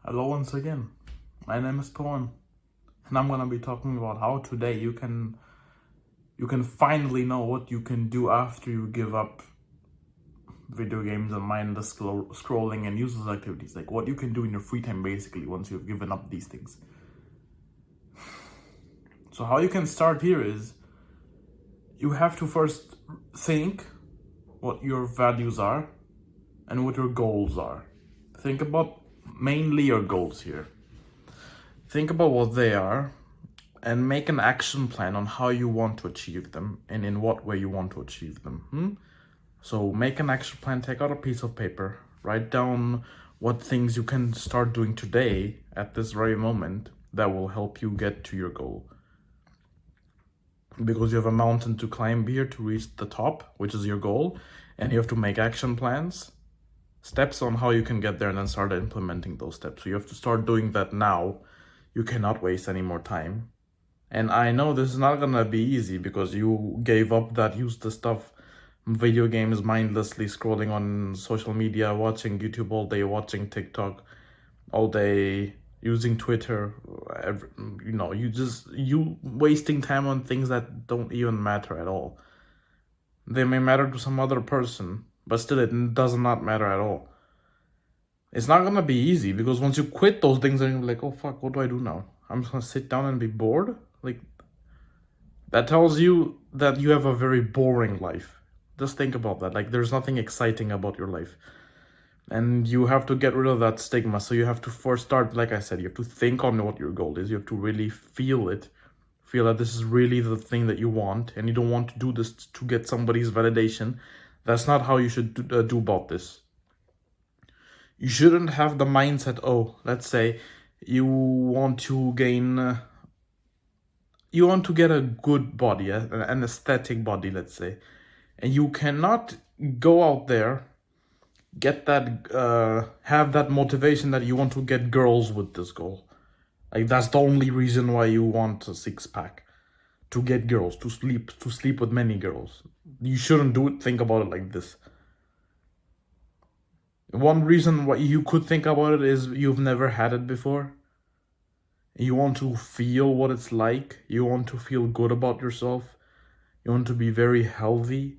Hello once again. My name is Poem, and I'm gonna be talking about how today you can finally know what you can do after you give up video games and mindless scrolling and useless activities. Like what you can do in your free time basically once you've given up these things. So how you can start here is you have to first think what your values are and what your goals are. Think about mainly your goals here. Think about what they are and make an action plan on how you want to achieve them and in what way you want to achieve them. So make an action plan, take out a piece of paper, write down what things you can start doing today at this very moment that will help you get to your goal. Because you have a mountain to climb here to reach the top, which is your goal, and you have to make action plans, steps on how you can get there, and then start implementing those steps. So you have to start doing that now. You cannot waste any more time. And I know this is not gonna be easy because you gave up that useless stuff, video games, mindlessly scrolling on social media, watching YouTube all day, watching TikTok all day, using Twitter, you wasting time on things that don't even matter at all. They may matter to some other person, but still it does not matter at all. It's not gonna be easy because once you quit those things and you're like, oh fuck, what do I do now? I'm just gonna sit down and be bored? Like, that tells you that you have a very boring life. Just think about that. Like, there's nothing exciting about your life. And you have to get rid of that stigma. So you have to first start, like I said, you have to think on what your goal is. You have to really feel it. Feel that this is really the thing that you want. And you don't want to do this to get somebody's validation. That's not how you should do about this. You shouldn't have the mindset, oh, let's say you want to gain... you want to get a good body, an aesthetic body, let's say. And you cannot go out there, get that, have that motivation that you want to get girls with this goal. Like, that's the only reason why you want a six-pack. To get girls, to sleep with many girls. You shouldn't think about it like this. One reason why you could think about it is you've never had it before. You want to feel what it's like. You want to feel good about yourself. You want to be very healthy.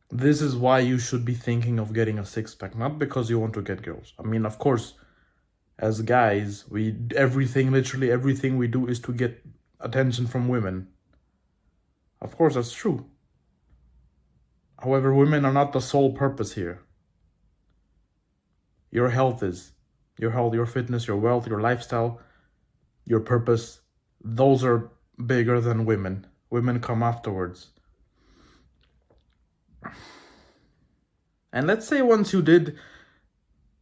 This is why you should be thinking of getting a six-pack, not because you want to get girls. I mean, of course, as guys, literally everything we do is to get attention from women. Of course, that's true. However, women are not the sole purpose here. Your health is. Your health, your fitness, your wealth, your lifestyle, your purpose, those are bigger than women. Women come afterwards. And let's say once you did,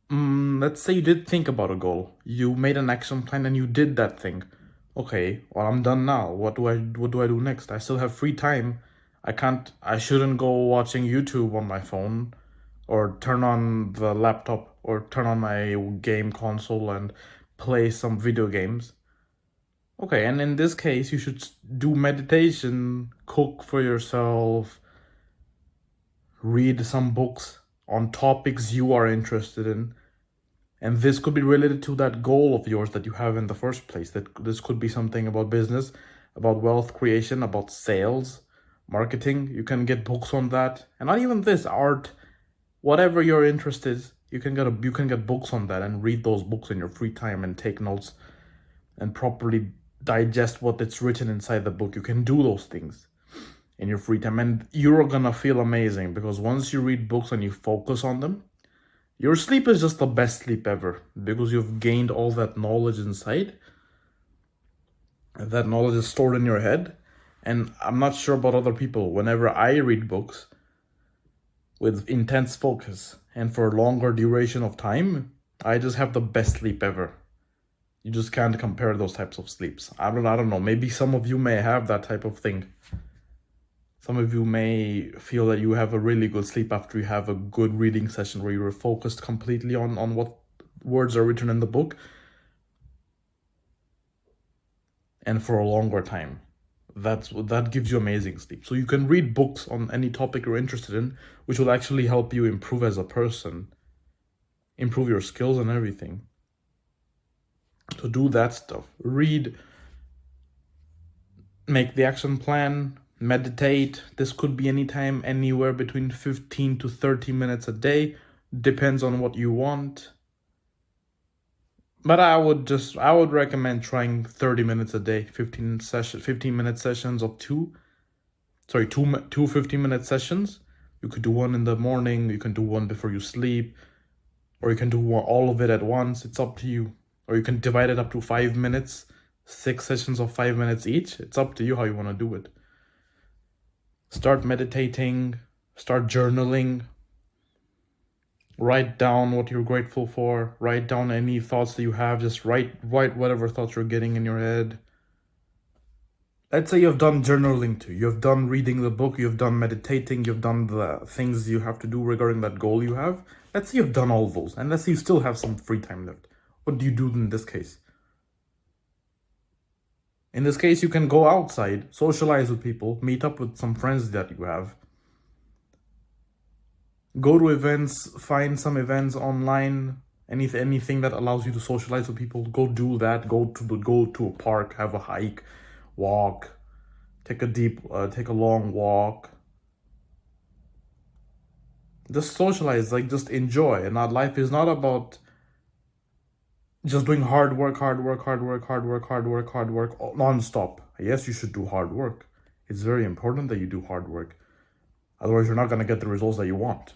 let's say you did think about a goal. You made an action plan and you did that thing. Okay, well, I'm done now. What do I do next? I still have free time. I shouldn't go watching YouTube on my phone or turn on the laptop or turn on my game console and play some video games. Okay, and in this case, you should do meditation, cook for yourself, read some books on topics you are interested in. And this could be related to that goal of yours that you have in the first place. That this could be something about business, about wealth creation, about sales, marketing. You can get books on that. And not even this, art, whatever your interest is, you can get books on that and read those books in your free time and take notes and properly digest what it's written inside the book. You can do those things in your free time and you're gonna feel amazing because once you read books and you focus on them, your sleep is just the best sleep ever because you've gained all that knowledge inside. That knowledge is stored in your head. And I'm not sure about other people. Whenever I read books with intense focus and for a longer duration of time, I just have the best sleep ever. You just can't compare those types of sleeps. I don't know. Maybe some of you may have that type of thing. Some of you may feel that you have a really good sleep after you have a good reading session where you're focused completely on what words are written in the book and for a longer time. That gives you amazing sleep. So you can read books on any topic you're interested in, which will actually help you improve as a person, improve your skills and everything. to do that stuff. Read, make the action plan, meditate. This could be anytime, anywhere between 15 to 30 minutes a day. Depends on what you want. But I would recommend trying 30 minutes a day, 15-minute sessions of two 15-minute sessions. You could do one in the morning, you can do one before you sleep, or you can do all of it at once. It's up to you. Or you can divide it up to 5 minutes, 6 sessions of 5 minutes each. It's up to you how you want to do it. Start meditating, start journaling. Write down what you're grateful for. Write down any thoughts that you have. Just write whatever thoughts you're getting in your head. Let's say you've done journaling too. You've done reading the book. You've done meditating. You've done the things you have to do regarding that goal you have. Let's say you've done all those. And let's say you still have some free time left. What do you do in this case? In this case, you can go outside, socialize with people, meet up with some friends that you have. Go to events, find some events online, anything that allows you to socialize with people. Go do that. Go to a park, have a hike, walk, take a long walk. Just socialize, just enjoy. And our life is not about just doing hard work non-stop. Yes, you should do hard work. It's very important that you do hard work. Otherwise, you're not going to get the results that you want.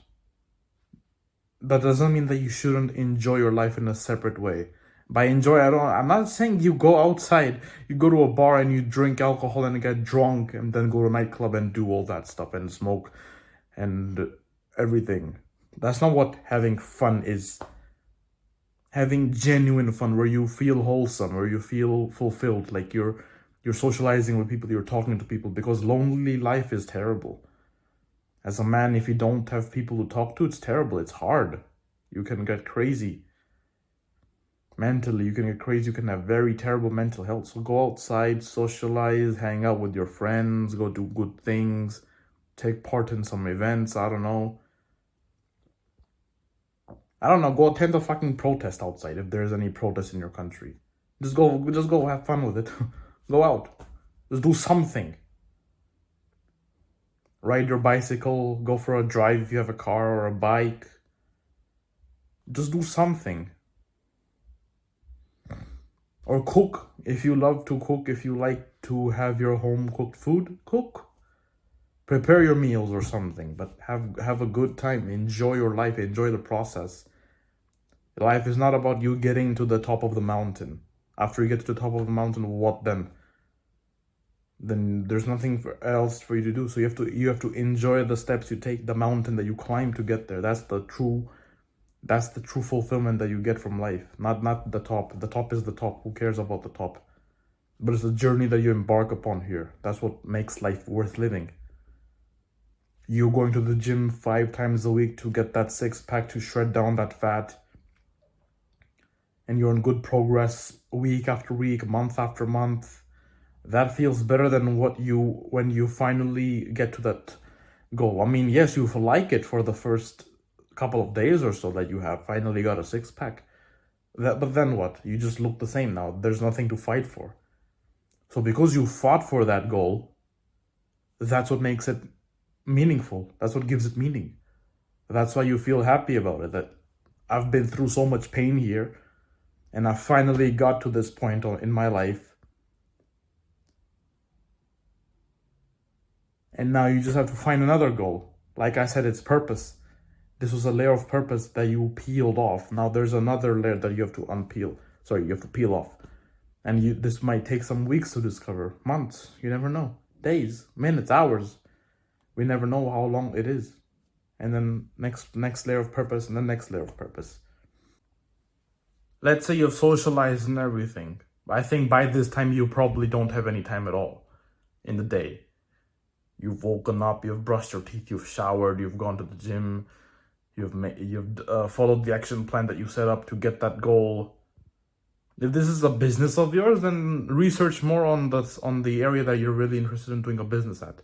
That doesn't mean that you shouldn't enjoy your life in a separate way. By enjoy, I'm not saying you go outside, you go to a bar and you drink alcohol and get drunk and then go to a nightclub and do all that stuff and smoke and everything. That's not what having fun is. Having genuine fun where you feel wholesome, where you feel fulfilled, like you're socializing with people, you're talking to people, because lonely life is terrible. As a man, if you don't have people to talk to, it's terrible. It's hard. You can get crazy. Mentally, you can get crazy. You can have very terrible mental health. So go outside, socialize, hang out with your friends, go do good things, take part in some events. I don't know, go attend a fucking protest outside if there's any protest in your country. Just go have fun with it. Go out. Just do something. Ride your bicycle, go for a drive if you have a car or a bike. Just do something. Or cook. If you love to cook, if you like to have your home cooked food, cook. Prepare your meals or something, but have a good time. Enjoy your life, enjoy the process. Life is not about you getting to the top of the mountain. After you get to the top of the mountain, what then? Then there's nothing else for you to do. So you have to enjoy the steps you take, the mountain that you climb to get there. That's the true fulfillment that you get from life. Not the top. The top is the top. Who cares about the top? But it's the journey that you embark upon here. That's what makes life worth living. You going to the gym 5 times a week to get that 6-pack, to shred down that fat, and you're in good progress week after week, month after month. That feels better than when you finally get to that goal. I mean, yes, you like it for the first couple of days or so that you have finally got a 6-pack. But then what? You just look the same now. There's nothing to fight for. So because you fought for that goal, that's what makes it meaningful. That's what gives it meaning. That's why you feel happy about it. That I've been through so much pain here, and I finally got to this point in my life. And now you just have to find another goal. Like I said, it's purpose. This was a layer of purpose that you peeled off. Now there's another layer that you have to unpeel. Sorry, you have to peel off. And this might take some weeks to discover. Months. You never know. Days, minutes, hours. We never know how long it is. And then next layer of purpose, and the next layer of purpose. Let's say you've socialized and everything. I think by this time you probably don't have any time at all in the day. You've woken up, you've brushed your teeth, you've showered, you've gone to the gym, you've followed the action plan that you set up to get that goal. If this is a business of yours, then research more on the area that you're really interested in doing a business at.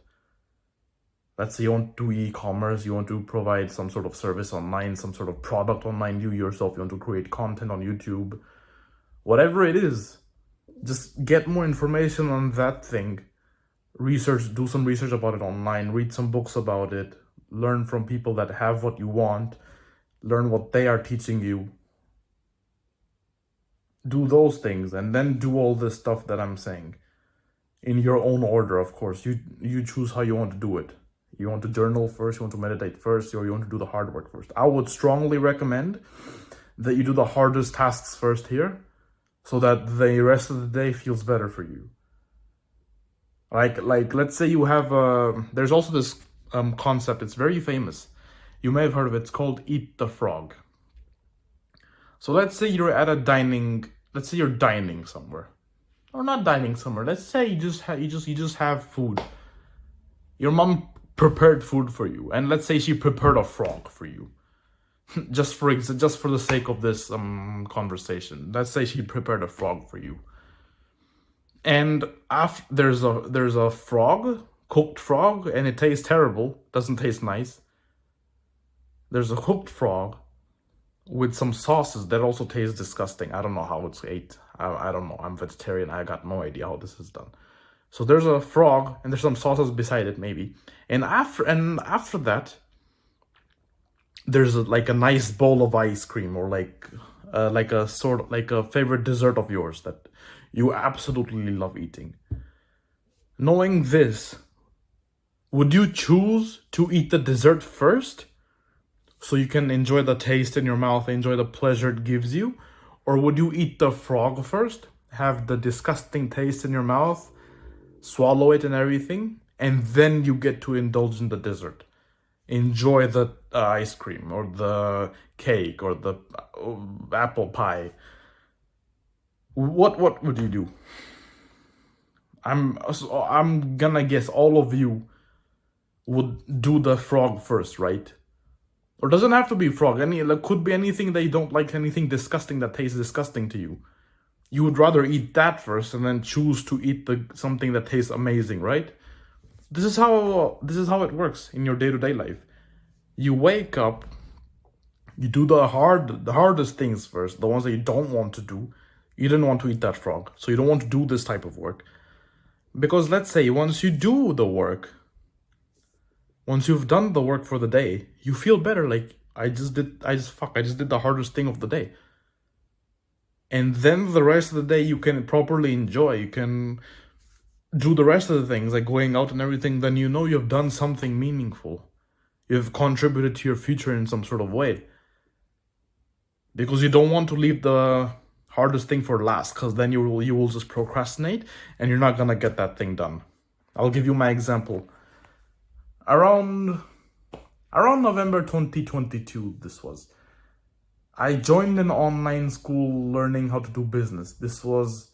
Let's say you want to do e-commerce, you want to provide some sort of service online, some sort of product online, you yourself, you want to create content on YouTube Whatever it is, just get more information on that thing. Research, do some research about it online, read some books about it, learn from people that have what you want, learn what they are teaching you. Do those things and then do all this stuff that I'm saying. In your own order, of course. You choose how you want to do it. You want to journal first, you want to meditate first, or you want to do the hard work first. I would strongly recommend that you do the hardest tasks first here, so that the rest of the day feels better for you. Like let's say you have there's also this concept, it's very famous. You may have heard of it. It's called Eat the Frog. So let's say you're at a let's say you're dining somewhere. Or not dining somewhere. Let's say you just have food. Your mom prepared food for you, and let's say she prepared a frog for you. just for the sake of this conversation, let's say she prepared a frog for you. And there's a frog, cooked frog, and it tastes terrible, doesn't taste nice. There's a cooked frog with some sauces that also taste disgusting. I don't know how it's ate. I don't know. I'm vegetarian. I got no idea how this is done. So there's a frog and there's some sauces beside it, maybe. And after that, there's like a nice bowl of ice cream, or like a sort of like a favorite dessert of yours that you absolutely love eating. Knowing this, would you choose to eat the dessert first, so you can enjoy the taste in your mouth, enjoy the pleasure it gives you? Or would you eat the frog first, have the disgusting taste in your mouth, swallow it and everything, and then you get to indulge in the dessert? Enjoy the ice cream, or the cake, or the apple pie. What would you do? I'm gonna guess all of you would do the frog first, right? Or doesn't have to be frog. It could be anything that you don't like, anything disgusting that tastes disgusting to you. You would rather eat that first and then choose to eat something that tastes amazing, right? This is how it works in your day-to-day life. You wake up, you do the hardest things first, the ones that you don't want to do. You didn't want to eat that frog, so you don't want to do this type of work. Because let's say once you do the work, once you've done the work for the day, you feel better. Like, I just did the hardest thing of the day. And then the rest of the day you can properly enjoy. You can do the rest of the things, like going out and everything. Then you know you've done something meaningful. You've contributed to your future in some sort of way. Because you don't want to leave the hardest thing for last, because then you will just procrastinate and you're not gonna get that thing done. I'll give you my example. Around November 2022, this was. I joined an online school learning how to do business. This was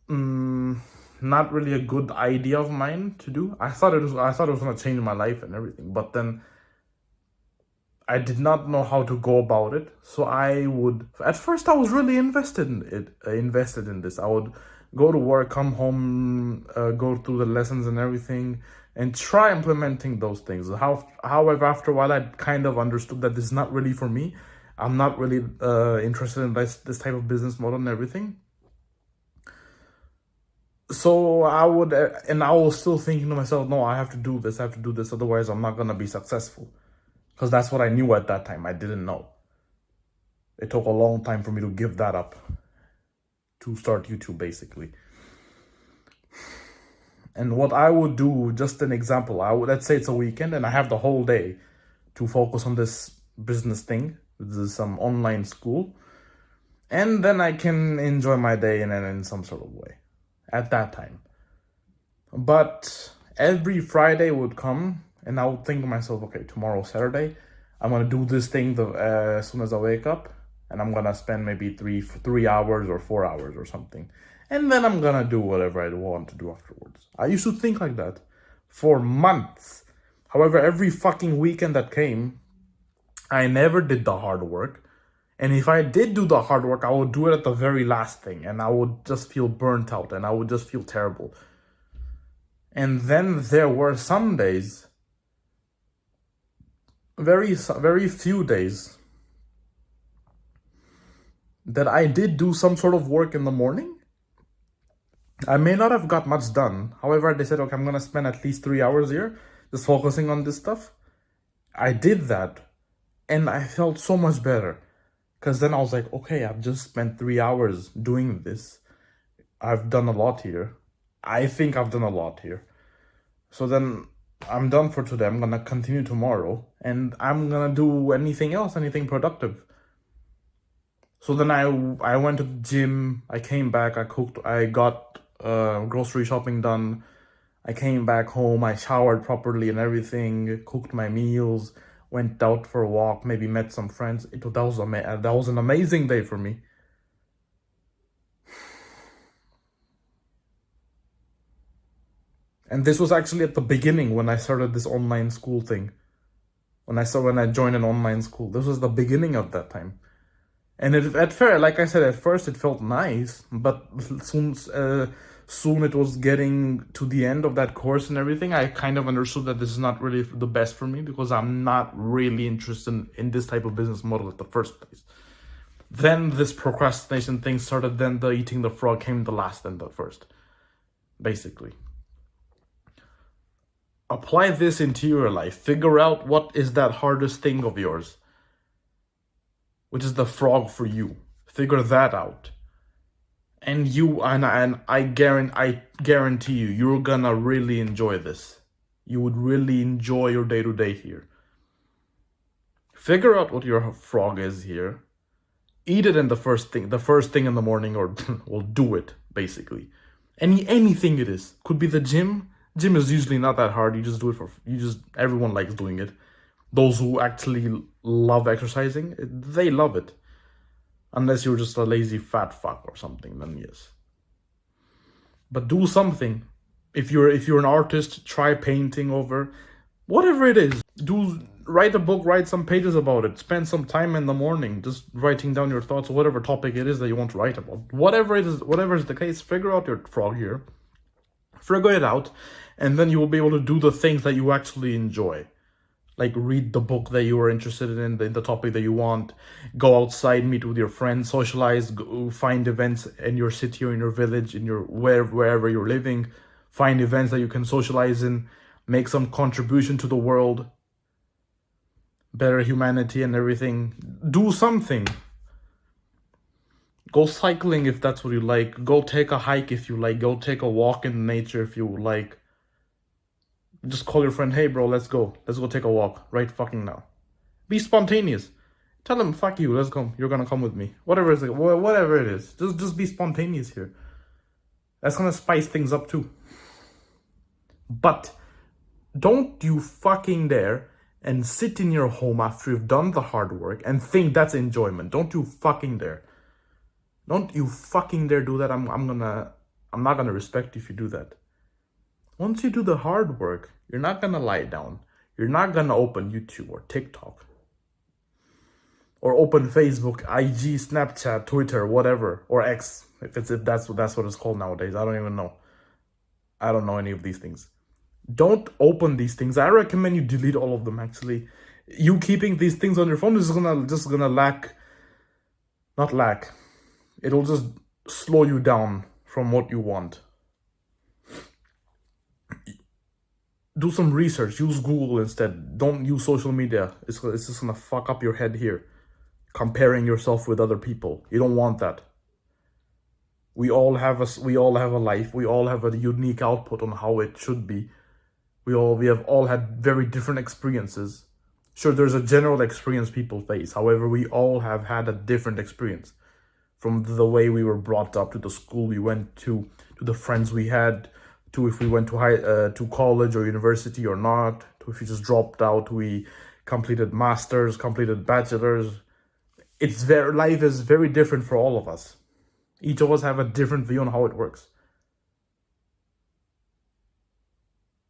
not really a good idea of mine to do. I thought it was gonna change my life and everything, but then I did not know how to go about it. So at first I was really invested in this. I would go to work, come home, go through the lessons and everything, and try implementing those things. However, after a while, I kind of understood that this is not really for me. I'm not really interested in this type of business model and everything. So I was still thinking to myself, no, I have to do this, otherwise I'm not gonna be successful. Because that's what I knew at that time. I didn't know. It took a long time for me to give that up, to start YouTube, basically. And what I would do, just an example, let's say it's a weekend and I have the whole day to focus on this business thing. This is some online school. And then I can enjoy my day in some sort of way at that time. But every Friday would come and I would think to myself, okay, tomorrow, Saturday, I'm going to do this thing as soon as I wake up. And I'm going to spend maybe 3 hours or 4 hours or something. And then I'm gonna do whatever I want to do afterwards. I used to think like that for months. However, every fucking weekend that came, I never did the hard work. And if I did do the hard work, I would do it at the very last thing. And I would just feel burnt out and I would just feel terrible. And then there were some days, very few days, that I did do some sort of work in the morning. I may not have got much done. However, they said, okay, I'm gonna spend at least 3 hours here just focusing on this stuff. I did that and I felt so much better. Because then I was like, okay, I've just spent 3 hours doing this. I've done a lot here. I think I've done a lot here. So then I'm done for today. I'm gonna continue tomorrow and I'm gonna do anything else, anything productive. So then I went to the gym, I came back, I cooked, I got grocery shopping done. I came back home, I showered properly and everything, cooked my meals, went out for a walk, maybe met some friends. That was an amazing day for me. And this was actually at the beginning when I started this online school thing. When I joined an online school. This was the beginning of that time. And like I said, at first it felt nice, but soon it was getting to the end of that course and everything. I kind of understood that this is not really the best for me because I'm not really interested in this type of business model at the first place. Then this procrastination thing started, then the eating the frog came the last and the first, basically. Apply this into your life. Figure out what is that hardest thing of yours, which is the frog for you. Figure that out. And I guarantee you, you're gonna really enjoy this. You would really enjoy your day-to-day here. Figure out what your frog is here. Eat it in the first thing in the morning, or well, do it, basically. Anything it is. Could be the gym. Gym is usually not that hard. You just do it everyone likes doing it. Those who actually love exercising, they love it. Unless you're just a lazy fat fuck or something, then yes. But do something. If you're an artist, try painting over whatever it is. Write a book, write some pages about it. Spend some time in the morning just writing down your thoughts, whatever topic it is that you want to write about. Whatever is the case, figure out your frog here. Figure it out, and then you will be able to do the things that you actually enjoy. Like read the book that you are interested in the topic that you want, go outside, meet with your friends, socialize, find events in your city or in your village, in your wherever you're living, find events that you can socialize in, make some contribution to the world, better humanity and everything. Do something. Go cycling if that's what you like. Go take a hike if you like. Go take a walk in nature if you like. Just call your friend, hey bro, let's go take a walk right fucking now. Be spontaneous. Tell him, fuck you, let's go. You're gonna come with me. Whatever it is. Just be spontaneous here. That's gonna spice things up too. But don't you fucking dare and sit in your home after you've done the hard work and think that's enjoyment. Don't you fucking dare. Don't you fucking dare do that. I'm not gonna respect you if you do that. Once you do the hard work, you're not gonna lie down. You're not gonna open YouTube or TikTok. Or open Facebook, IG, Snapchat, Twitter, whatever. Or X, if that's what it's called nowadays. I don't even know. I don't know any of these things. Don't open these things. I recommend you delete all of them, actually. You keeping these things on your phone is gonna not lack. It'll just slow you down from what you want. Do some research. Use Google instead. Don't use social media. It's just gonna fuck up your head here. Comparing yourself with other people. You don't want that. We all have a life. We all have a unique output on how it should be. We have all had very different experiences. Sure, there's a general experience people face. However, we all have had a different experience. From the way we were brought up, to the school we went to the friends we had, to if we went to college or university or not, to if we just dropped out, we completed masters, completed bachelors. Life is very different for all of us. Each of us have a different view on how it works.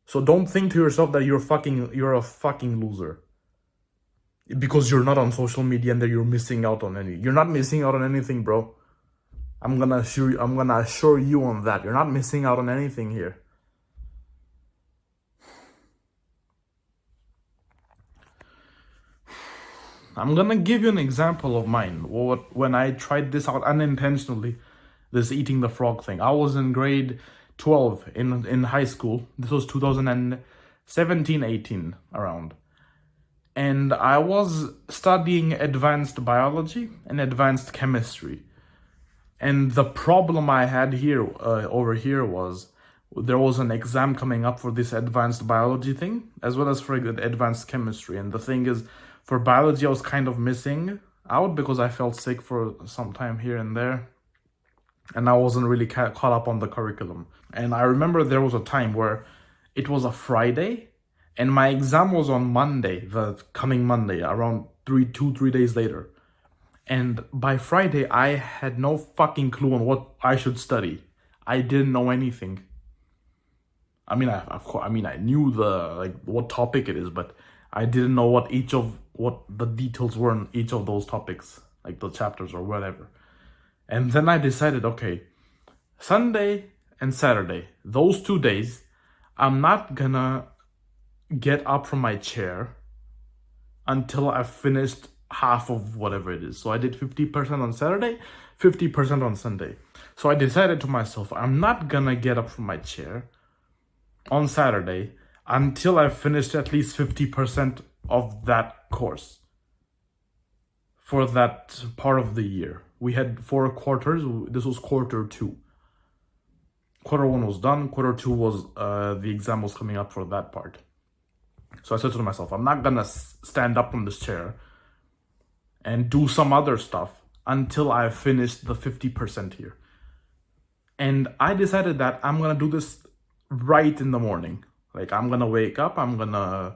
So don't think to yourself that you're a fucking loser because you're not on social media and that you're missing out on You're not missing out on anything, bro. I'm gonna assure you on that. You're not missing out on anything here. I'm gonna give you an example of mine. When I tried this out unintentionally, this eating the frog thing. I was in grade 12 in high school. This was 2017, 18 around. And I was studying advanced biology and advanced chemistry. And the problem I had here over here was there was an exam coming up for this advanced biology thing, as well as for advanced chemistry. And the thing is, for biology, I was kind of missing out because I felt sick for some time here and there. And I wasn't really caught up on the curriculum. And I remember there was a time where it was a Friday, and my exam was on Monday, the coming Monday, around 3 days later. And by Friday, I had no fucking clue on what I should study. I didn't know anything. I mean, I knew what topic it is, but I didn't know what the details were in each of those topics, like the chapters or whatever. And then I decided, okay, Sunday and Saturday, those 2 days, I'm not gonna get up from my chair until I've finished half of whatever it is. So I did 50% on Saturday, 50% on Sunday. So I decided to myself, I'm not gonna get up from my chair on Saturday until I've finished at least 50% of that course for that part of the year. We had 4 quarters. This was quarter 2. Quarter 1 was done. Quarter 2 was the exam was coming up for that part. So I said to myself, I'm not gonna stand up from this chair and do some other stuff until I've finished the 50% here. And I decided that I'm gonna do this right in the morning. Like, I'm gonna wake up, I'm gonna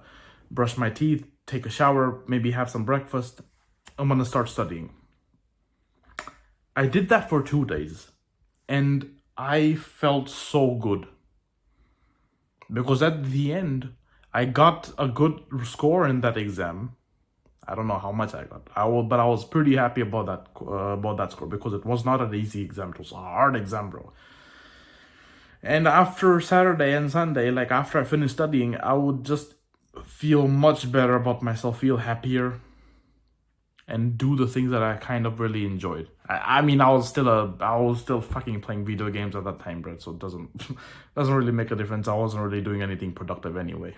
brush my teeth, take a shower, maybe have some breakfast. I'm gonna start studying. I did that for 2 days, and I felt so good. Because at the end, I got a good score in that exam. I don't know how much I got. But I was pretty happy about that score, because it was not an easy exam. It was a hard exam, bro. And after Saturday and Sunday, like after I finished studying, I would just feel much better about myself, feel happier, and do the things that I kind of really enjoyed. I mean, I was still fucking playing video games at that time, bro. So it doesn't really make a difference. I wasn't really doing anything productive anyway.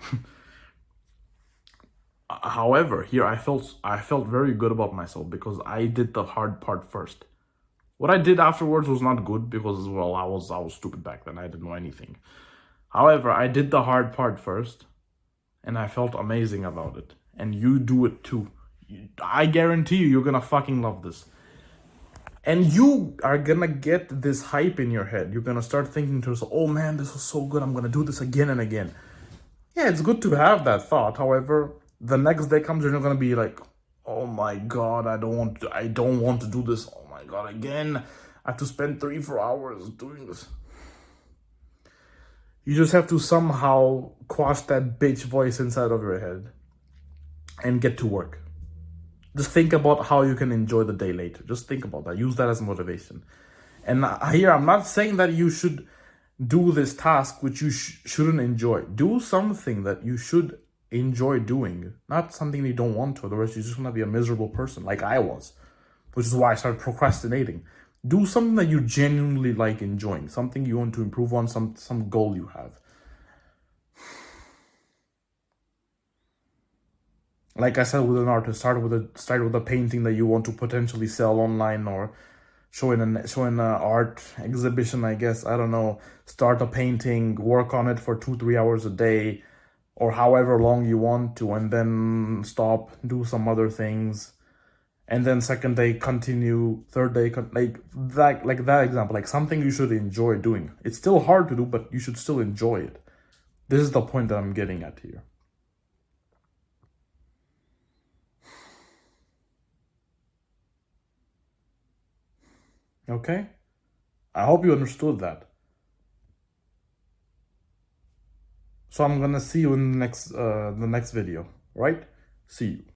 However, here I felt very good about myself because I did the hard part first. What I did afterwards was not good because, well, I was stupid back then. I didn't know anything. However, I did the hard part first, and I felt amazing about it. And you do it too. I guarantee you're gonna fucking love this. And you are gonna get this hype in your head. You're gonna start thinking to yourself, oh man, this was so good. I'm gonna do this again and again. Yeah, it's good to have that thought. However, the next day comes and you're gonna be like, oh my god, I don't want to do this. Oh my god, again, I have to spend 3-4 hours doing this. You just have to somehow quash that bitch voice inside of your head and get to work. Just think about how you can enjoy the day later. Just think about that. Use that as motivation. And here, I'm not saying that you should do this task which you shouldn't enjoy. Do something that you should enjoy doing, not something you don't want to. Otherwise, you're just gonna be a miserable person, like I was, which is why I started procrastinating. Do something that you genuinely like enjoying, something you want to improve on, some goal you have. Like I said, with an artist, start with a painting that you want to potentially sell online or show in an art exhibition, I guess. I don't know. Start a painting, work on it for 2-3 hours a day, or however long you want to, and then stop, do some other things, and then second day continue, third day like that example, like something you should enjoy doing. It's still hard to do, but you should still enjoy it. This is the point that I'm getting at here. Okay? I hope you understood that. So I'm gonna see you in the next video, right? See you.